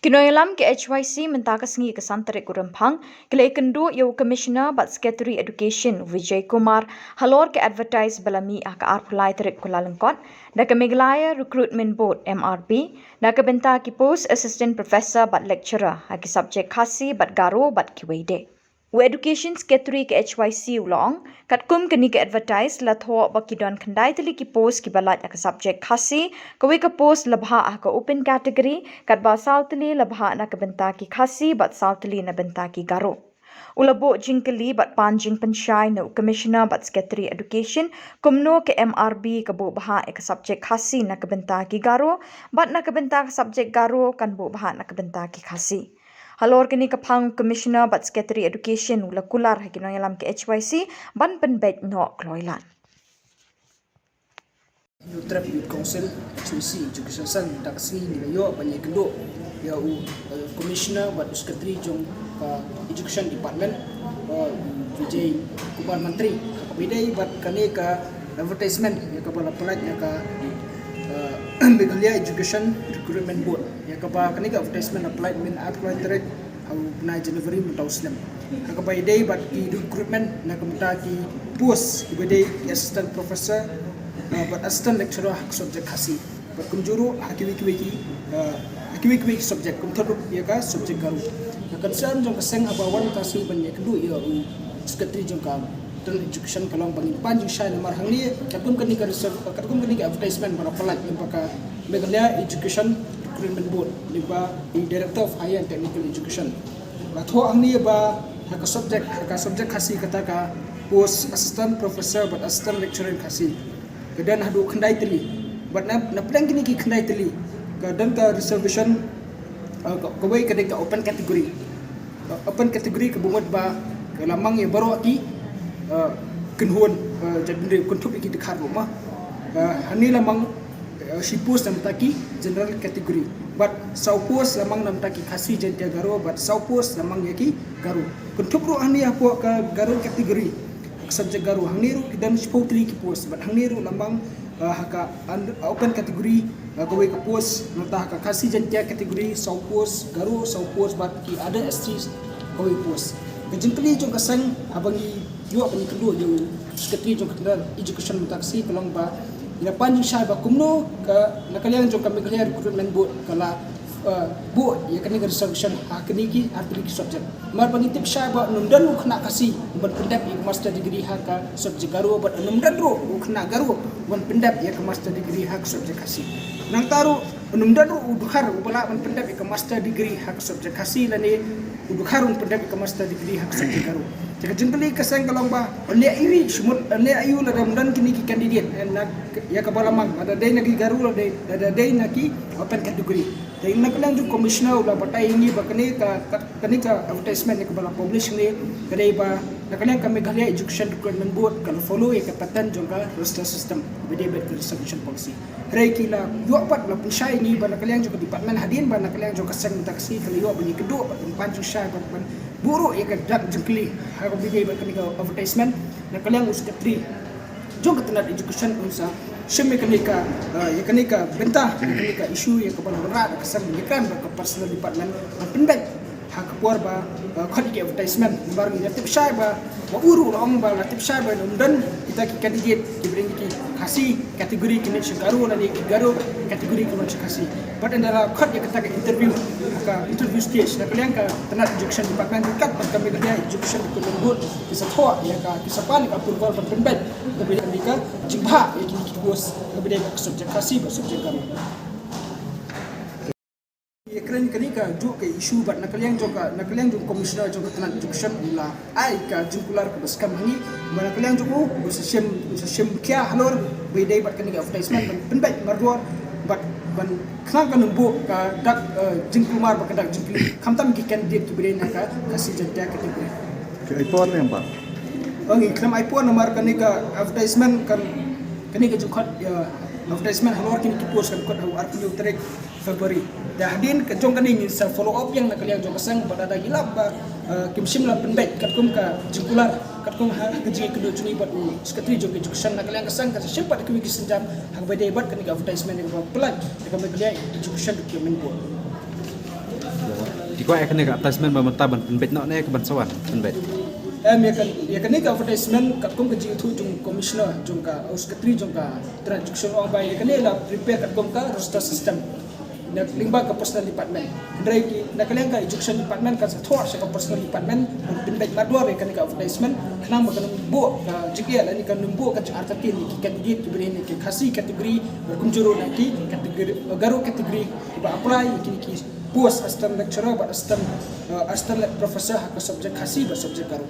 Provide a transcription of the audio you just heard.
Kinoyalam ke HYC mentakas ngi ke santarik kurempang, kele kendo yo Commissioner bat Secretary Education Vijay Kumar halor ke advertise balami aka arpulai tarik kulalengkot, da ke Meghalaya Recruitment Board MRB, da ke benta ki post Assistant Professor bat lecturer haki subjek khasi bat garo bat kiwede. Wo Education Secretary ke HYC ulong, kat kum keni ke advertise la tho bakidon kandai tali ki post ki balat aka subjek khasi, kawi ke post labha aka open category, kat ba sautali labha na ke benta ki khasi bat sautali na benta ki garo. Ulabo jingkali bat panjing pensyai na Commissioner bat Secretary Education, kumno ke MRB ke bu baha aka subjek khasi na ke benta ki garo, bat na ke benta subjek garo kan bu baha na ke benta ki khasi. Halor kini kapang Commissioner bat Secretary Education ula kular hakino yalam ke HYC ban penbet no kloilan. Nutrap Youth Council HYC Education San taksi ni yo banyak kendo ya Commissioner bat Secretary jong Education Department Vijay Kumar Menteri bidai bat kani ka advertisement ya ka bala pelat ya ka Meghalaya Education Recruitment Board ya kapa kani ka advertisement applied direct au na January 2006 kapa idai bat ki recruitment na kamta ki post ibadai assistant professor bat assistant lecturer hak subject khasi bat kunjuru hakiwi subject kumtadu ya ka subject garu concern jong kaseng abawan kasi banyak kedu ya secretary jong ka education kalong bangin panjang syai nomor hangni katum kani ka advertisement para pelat impaka Meghalaya Education Recruitment Board liba Director of Higher and Technical Education batho hangni ba haka subject khasi kata ka post assistant professor but assistant lecturer khasi kedan hadu khandai teli but na plan kini ki khandai teli kedan ka reservation kawai kadang ka open category kebungat ba lamang ya baru aki kenhuan jadi kontup iki dekat rumah hani lamang si post nam taki general category but sau post lamang nam taki khasi jentia garo but sau post lamang yaki garo kontup ro hani apo ka garo category subject garo hangniru dan spotri ki post but hangniru lamang haka open category gawe ka post nata haka khasi jentia category sau post garo sau post but ki ada ST gawe post kejengkeli jong kasang abangi yo pani kedua yo secretary jong kendal education taksi kalong ba ila panjang syai ba kumno ka nakalian jong kami Meghalaya Recruitment Board kala bu ya kani reservation hakni ki arti ki subject mar bagi tip syai ba numdan lu kena kasi ban pendap ya master degree haka subject garu ba numdan ro kena garu ban pendap ya ke master degree hak subject kasi nang taru numdan ro udhar ubala ban pendap ya ke master degree hak subject kasi lani udharun pendap ya ke master degree hak subject garu jika jengkeli keseng kalong ba oleh iri semut oleh ayu la dan kini ki candidate ya kabalamang ada day nagi garu ada day nagi open category day nakalang ju commissioner la batai ini ba kani ka advertisement ka bala publish ni kadai ba nakalang ka Meghalaya Education Recruitment Board kalau follow ya kapatan jongka roster system bede bet reservation policy rai kila yo pat la punshai ni ba nakalang ju department hadin ba nakalang ju kaseng taksi kalau yo bani kedua ba panju syai ba buruk ya kan jengkeli aku bidai kami advertisement dan kalian secretary jong ketenat education unsa sheme kanika ya kanika bentah kanika isu ya kepala berat kesan menyekan ke personal department pendek hak puar ba khadi ke advertisement bar ni tip syai ba uru long ba tip syai ba dan kita ki candidate diberi ki khasi kategori kini garu nani garu kategori kini khasi but andala khad ya kata interview stage na kalian ka tenat education department kat kami kerja education Recruitment Board bisa thua ya ka kisapan ka approval per pendek tapi andika jibha ya kini bos lebih dari subjek khasi ba subjek garu ya keren kini ka ju ke isu bat nakalian jong commissioner jong tenat education ila ai ka jungkular ke baskam ni mana kalian jong sesem kia halor bedai bat kini advertisement pendek marduar bat ban khang kan bu ka dak jingkumar ba dak jingkli khamtam ki candidate ki bere na ka kasi jadya category iPhone yang pak ngi klam iPhone nomor kan ka advertisement kan kani ka jukhat advertisement halor kini ki post kan kod arti utrek February dah hadin ke jong kani sa follow up yang nakalian jong kasang pada hilap ba kimsim la pendek katkum ka jingkular katkum ha keji kedua cuni buat secretary jong education nakalian kasang ka sempat kami ki senjam hak bade bat kani advertisement ka pelat ka Meghalaya Education Recruitment Board di ko ek ne ka attachment ba mata ban penbet no ne ka ban sawan penbet ya kan ni ka advertisement kat kom ka ji thu jung commissioner jung ka secretary jung ka transaction ong ba ya kan la prepare kat kom ka roster system na limba ka personal department ndrai ki na kalian ka education department ka sa thor sa ka personal department penbet madwa ya kan ka advertisement kana ma kan bu ka jikia la ni kan bu ka arta tin ki candidate ki beri ni ki khasi kategori berkunjuru nanti kategori garu kategori ba apply ki post assistant lecturer ba assistant professor hak subjek khasi ba subjek garu.